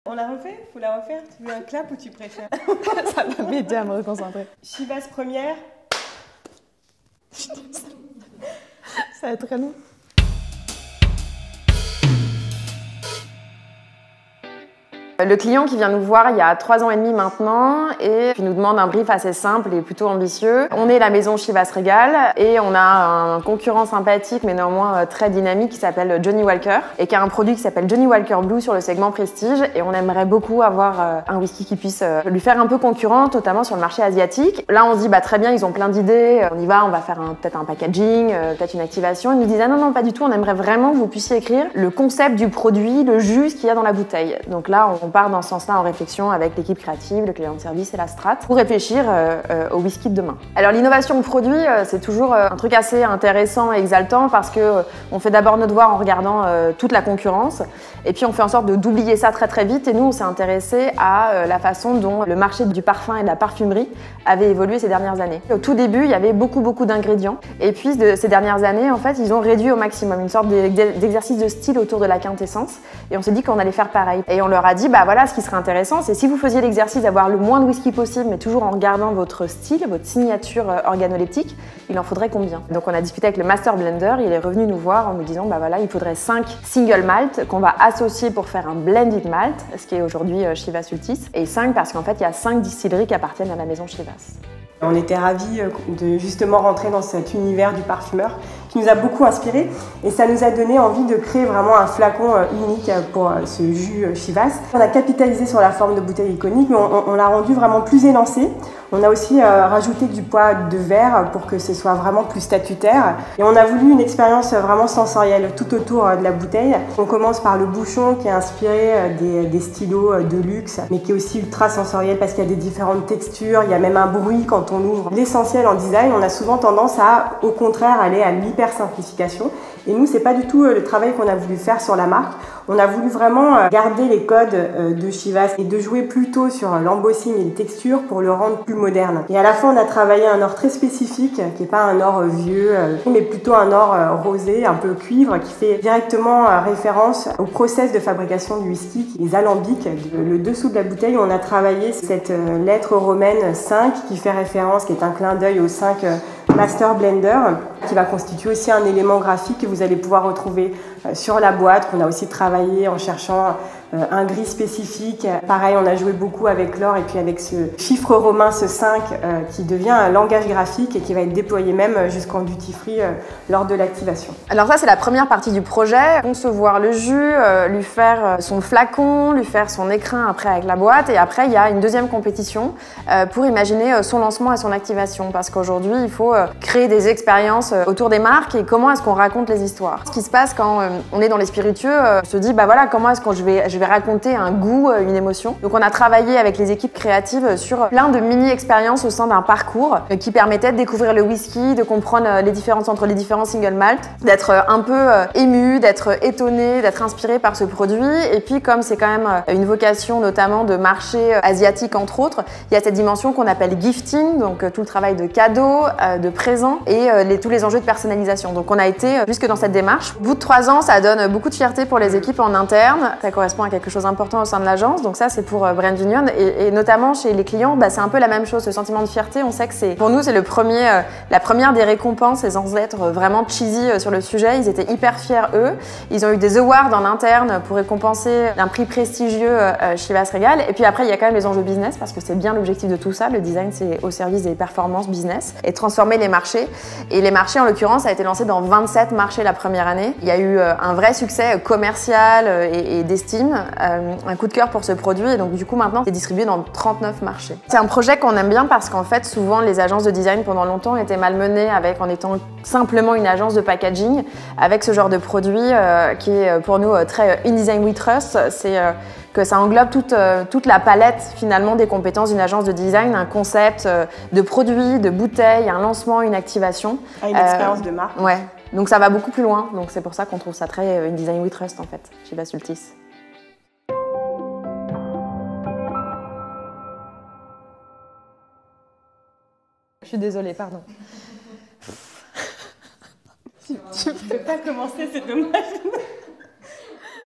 On la refait? Faut la refaire? Tu veux un clap ou tu préfères? Ça va m'aider à me reconcentrer. Chivas première. Ça va être très long. Le client qui vient nous voir il y a 3 ans et demi maintenant et qui nous demande un brief assez simple et plutôt ambitieux. On est la maison Chivas Regal et on a un concurrent sympathique mais néanmoins très dynamique qui s'appelle Johnnie Walker et qui a un produit qui s'appelle Johnnie Walker Blue sur le segment prestige et on aimerait beaucoup avoir un whisky qui puisse lui faire un peu concurrent, notamment sur le marché asiatique. Là on se dit très bien, ils ont plein d'idées, on y va, on va faire peut-être un packaging, peut-être une activation. Ils nous disent ah non pas du tout, on aimerait vraiment que vous puissiez écrire le concept du produit, le jus qu'il y a dans la bouteille. Donc là on part dans ce sens-là en réflexion avec l'équipe créative, le client de service et la strat pour réfléchir au whisky de demain. Alors l'innovation de produit, c'est toujours un truc assez intéressant et exaltant parce que on fait d'abord notre devoir en regardant toute la concurrence et puis on fait en sorte d'oublier ça très vite et nous on s'est intéressé à la façon dont le marché du parfum et de la parfumerie avait évolué ces dernières années. Au tout début, il y avait beaucoup d'ingrédients et puis ces dernières années, en fait, ils ont réduit au maximum une sorte d'exercice de style autour de la quintessence et on s'est dit qu'on allait faire pareil. Et on leur a dit voilà, ce qui serait intéressant, c'est si vous faisiez l'exercice d'avoir le moins de whisky possible, mais toujours en regardant votre style, votre signature organoleptique, il en faudrait combien? Donc on a discuté avec le Master Blender, il est revenu nous voir en nous disant voilà, il faudrait 5 single malt qu'on va associer pour faire un blended malt, ce qui est aujourd'hui Chivas Ultis, et 5 parce qu'en fait il y a 5 distilleries qui appartiennent à la maison Chivas. On était ravis de justement rentrer dans cet univers du parfumeur qui nous a beaucoup inspiré et ça nous a donné envie de créer vraiment un flacon unique pour ce jus Chivas. On a capitalisé sur la forme de bouteille iconique mais on l'a rendu vraiment plus élancé. On a aussi rajouté du poids de verre pour que ce soit vraiment plus statutaire et on a voulu une expérience vraiment sensorielle tout autour de la bouteille. On commence par le bouchon qui est inspiré des stylos de luxe mais qui est aussi ultra sensoriel parce qu'il y a des différentes textures, il y a même un bruit quand on ouvre. L'essentiel en design, on a souvent tendance à, au contraire, aller à l'hyper-simplification. Et nous, c'est pas du tout le travail qu'on a voulu faire sur la marque. On a voulu vraiment garder les codes de Chivas et de jouer plutôt sur l'embossing et les textures pour le rendre plus moderne. Et à la fin, on a travaillé un or très spécifique, qui est pas un or vieux, mais plutôt un or rosé, un peu cuivre, qui fait directement référence au process de fabrication du whisky, les alambics. Le dessous de la bouteille, on a travaillé cette lettre romaine 5 qui fait référence, qui est un clin d'œil aux 5 Master Blender, qui va constituer aussi un élément graphique que vous allez pouvoir retrouver sur la boîte, qu'on a aussi travaillé en cherchant un gris spécifique. Pareil, on a joué beaucoup avec l'or et puis avec ce chiffre romain, ce 5, qui devient un langage graphique et qui va être déployé même jusqu'en duty free lors de l'activation. Alors ça, c'est la première partie du projet. Concevoir le jus, lui faire son flacon, lui faire son écrin après avec la boîte. Et après, il y a une deuxième compétition pour imaginer son lancement et son activation. Parce qu'aujourd'hui, il faut créer des expériences autour des marques et comment est-ce qu'on raconte les histoires. Ce qui se passe quand on est dans les spiritueux, on se dit voilà, comment est-ce que je vais raconter un goût, une émotion. Donc on a travaillé avec les équipes créatives sur plein de mini-expériences au sein d'un parcours qui permettait de découvrir le whisky, de comprendre les différences entre les différents single malt, d'être un peu ému, d'être étonné, d'être inspiré par ce produit. Et puis comme c'est quand même une vocation notamment de marché asiatique entre autres, il y a cette dimension qu'on appelle gifting, donc tout le travail de cadeaux, de présents et tous les enjeux de personnalisation. Donc on a été jusque dans cette démarche. Au bout de 3 ans, ça donne beaucoup de fierté pour les équipes en interne. Ça correspond à quelque chose d'important au sein de l'agence. Donc ça, c'est pour Brand Union. Et notamment chez les clients, c'est un peu la même chose. Ce sentiment de fierté, on sait que pour nous, c'est la première des récompenses, et sans être vraiment cheesy sur le sujet. Ils étaient hyper fiers, eux. Ils ont eu des awards en interne pour récompenser un prix prestigieux Chivas Regal. Et puis après, il y a quand même les enjeux business parce que c'est bien l'objectif de tout ça. Le design, c'est au service des performances business et transformer les marchés. Et les marchés, en l'occurrence, ça a été lancé dans 27 marchés la première année. Il y a eu un vrai succès commercial et d'estime, un coup de cœur pour ce produit et donc du coup maintenant c'est distribué dans 39 marchés. C'est un projet qu'on aime bien parce qu'en fait souvent les agences de design pendant longtemps étaient malmenées en étant simplement une agence de packaging. Avec ce genre de produit qui est pour nous très In Design We Trust, c'est que ça englobe toute la palette finalement des compétences d'une agence de design, un concept de produit, de bouteille, un lancement, une activation. Une expérience de marque. Ouais. Donc ça va beaucoup plus loin, donc c'est pour ça qu'on trouve ça très In Design We Trust en fait, chez Chivas Ultis. Je suis désolée, pardon. Tu peux pas commencer, c'est dommage.